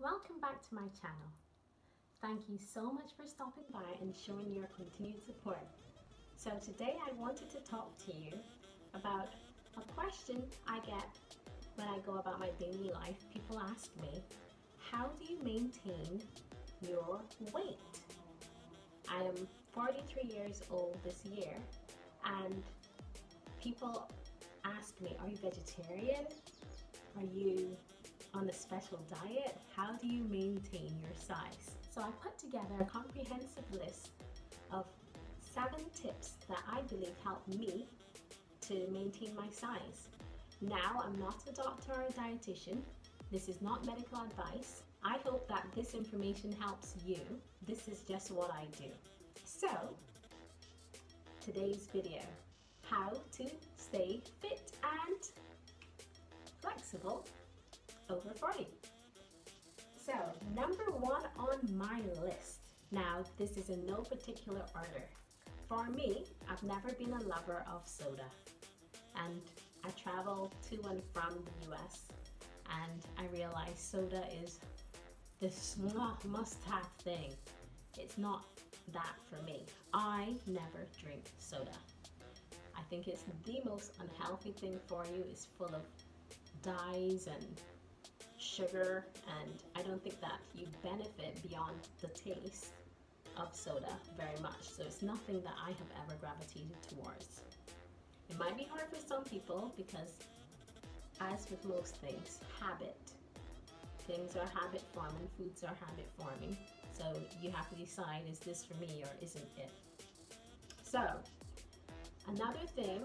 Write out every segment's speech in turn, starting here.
Welcome back to my channel. Thank you so much for stopping by and showing your continued support. So today I wanted to talk to you about a question I get when I go about my daily life. People ask me, how do you maintain your weight? I am 43 years old this year, and people ask me, are you vegetarian? Are you on a special diet? How do you maintain your size? So I put together a comprehensive list of 7 tips that I believe help me to maintain my size. Now, I'm not a doctor or a dietitian. This is not medical advice. I hope that this information helps you. This is just what I do. So, today's video, how to stay fit and flexible over 40. So, number 1 on my list. Now, this is in no particular order. For me, I've never been a lover of soda, and I travel to and from the US, and I realize soda is this must-have thing. It's not that for me. I never drink soda. I think it's the most unhealthy thing for you. It's full of dyes and sugar, and I don't think that you benefit beyond the taste of soda very much. So it's nothing that I have ever gravitated towards. It might be hard for some people because, as with most things, habit. Things are habit forming, foods are habit forming. So you have to decide, is this for me or isn't it? So another thing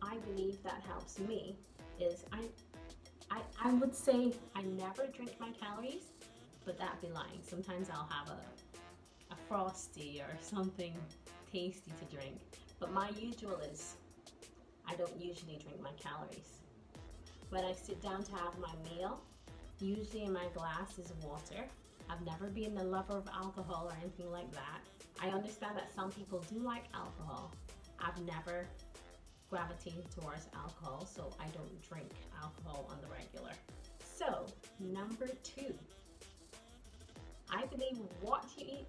I believe that helps me is I would say I never drink my calories, but that'd be lying. Sometimes I'll have a Frosty or something tasty to drink, but my usual is I don't usually drink my calories. When I sit down to have my meal, usually in my glass is water. I've never been a lover of alcohol or anything like that. I understand that some people do like alcohol. I've never gravitated towards alcohol, so I don't drink alcohol on the regular. So, number 2, I believe what you eat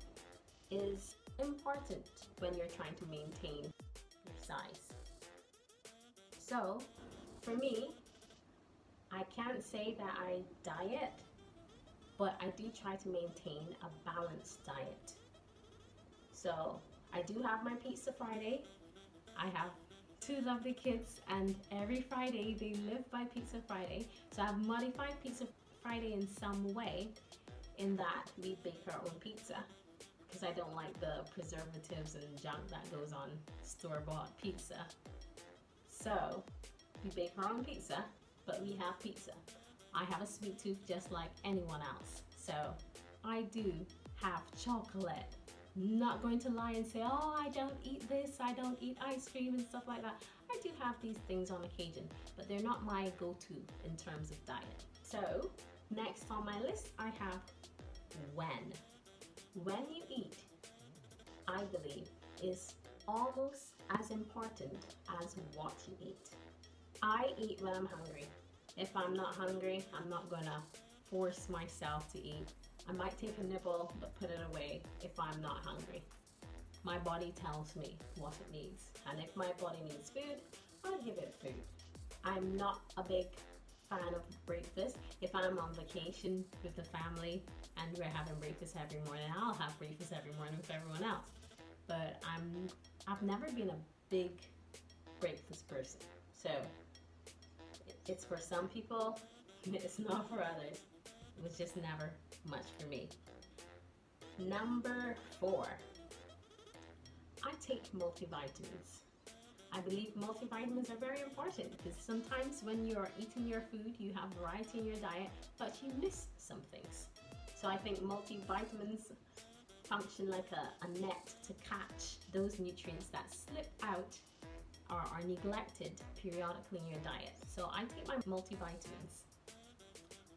is important when you're trying to maintain your size. So, for me, I can't say that I diet, but I do try to maintain a balanced diet. So, I do have my Pizza Friday. I have 2 lovely kids, and every Friday they live by Pizza Friday. So I've modified Pizza Friday in some way, in that we bake our own pizza, because I don't like the preservatives and junk that goes on store-bought pizza. So we bake our own pizza, but we have pizza. I have a sweet tooth just like anyone else, so I do have chocolate. Not going to lie and say, oh, I don't eat this, I don't eat ice cream and stuff like that. I do have these things on occasion, but they're not my go-to in terms of diet. So next on my list, I have when. When you eat, I believe, is almost as important as what you eat. I eat when I'm hungry. If I'm not hungry, I'm not gonna force myself to eat. I might take a nibble, but put it away if I'm not hungry. My body tells me what it needs, and if my body needs food, I'll give it food. I'm not a big fan of breakfast. If I'm on vacation with the family and we're having breakfast every morning, I'll have breakfast every morning with everyone else. But I've never been a big breakfast person. So it's for some people, it's not for others. It was just never much for me. Number 4, I take multivitamins. I believe multivitamins are very important because sometimes when you're eating your food, you have variety in your diet, but you miss some things. So I think multivitamins function like a net to catch those nutrients that slip out or are neglected periodically in your diet. So I take my multivitamins,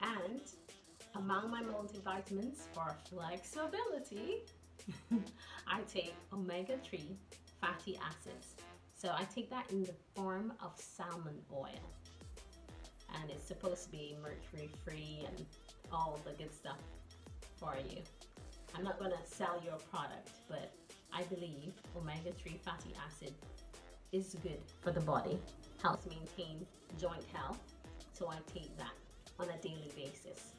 and among my multivitamins for flexibility, I take omega-3 fatty acids. So I take that in the form of salmon oil. And it's supposed to be mercury free and all the good stuff for you. I'm not going to sell your product, but I believe omega-3 fatty acid is good for the body, helps maintain joint health, so I take that on a daily basis.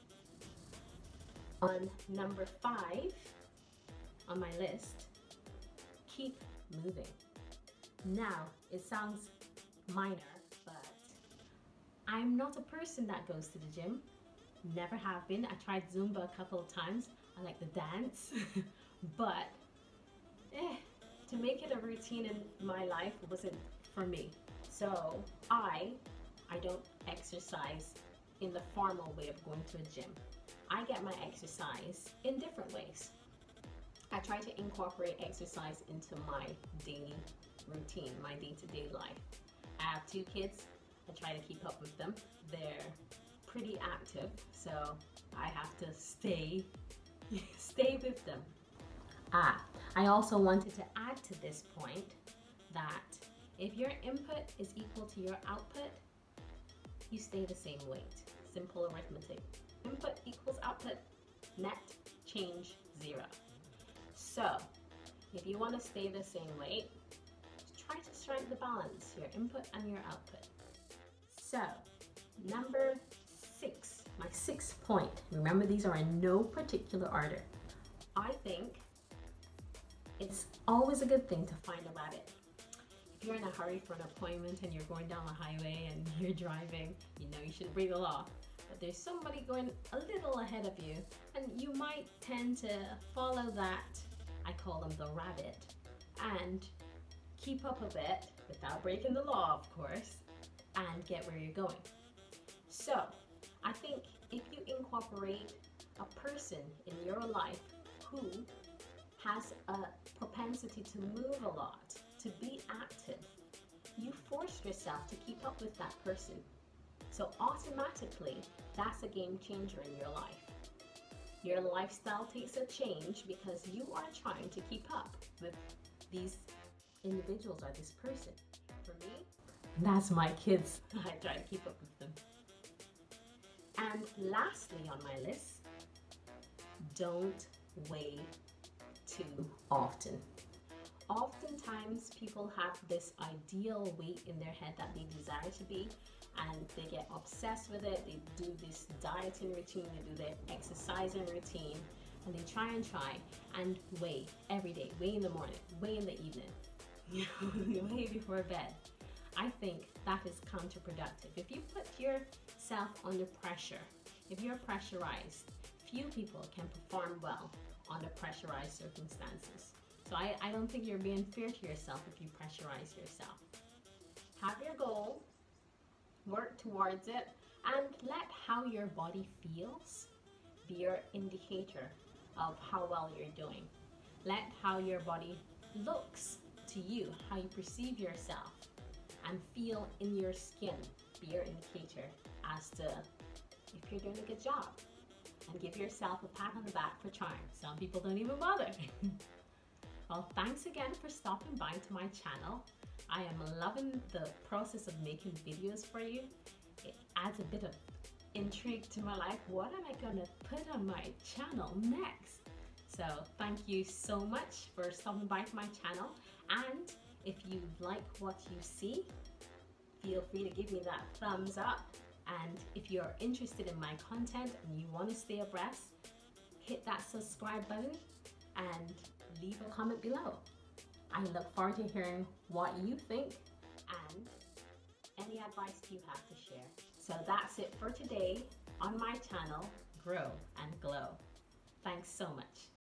On number 5 on my list, keep moving. Now, it sounds minor, but I'm not a person that goes to the gym. Never have been. I tried Zumba a couple of times. I like the dance, but to make it a routine in my life wasn't for me. So I don't exercise in the formal way of going to a gym. I get my exercise in different ways. I try to incorporate exercise into my daily routine, my day-to-day life. I have 2 kids. I try to keep up with them. They're pretty active, so I have to stay with them. I also wanted to add to this point that if your input is equal to your output, you stay the same weight. Simple arithmetic. Input equals output, net change 0. So if you want to stay the same weight, try to strike the balance, your input and your output. So number 6, my 6th point. Remember, these are in no particular order. I think it's always a good thing to find a rabbit. If you're in a hurry for an appointment and you're going down the highway and you're driving, you know you should breathe a lot. But there's somebody going a little ahead of you, and you might tend to follow that, I call them the rabbit, and keep up a bit without breaking the law, of course, and get where you're going. So I think if you incorporate a person in your life who has a propensity to move a lot, to be active, you force yourself to keep up with that person. So automatically, that's a game changer in your life. Your lifestyle takes a change because you are trying to keep up with these individuals or this person. For me, that's my kids. I try to keep up with them. And lastly on my list, don't weigh too often. Oftentimes people have this ideal weight in their head that they desire to be, and they get obsessed with it. They do this dieting routine, they do their exercising routine, and they try and weigh every day. Weigh in the morning, weigh in the evening, weigh before bed. I think that is counterproductive. If you put yourself under pressure, if you're pressurized, few people can perform well under pressurized circumstances. So I don't think you're being fair to yourself if you pressurize yourself. Have your goal, work towards it, and let how your body feels be your indicator of how well you're doing. Let how your body looks to you, how you perceive yourself and feel in your skin be your indicator as to if you're doing a good job. And give yourself a pat on the back for trying. Some people don't even bother. Well, thanks again for stopping by to my channel. I am loving the process of making videos for you. It adds a bit of intrigue to my life. What am I gonna put on my channel next? So thank you so much for stopping by to my channel. And if you like what you see, feel free to give me that thumbs up. And if you're interested in my content and you want to stay abreast, hit that subscribe button and leave a comment below. I look forward to hearing what you think and any advice you have to share. So that's it for today on my channel, Grow and Glow. Thanks so much.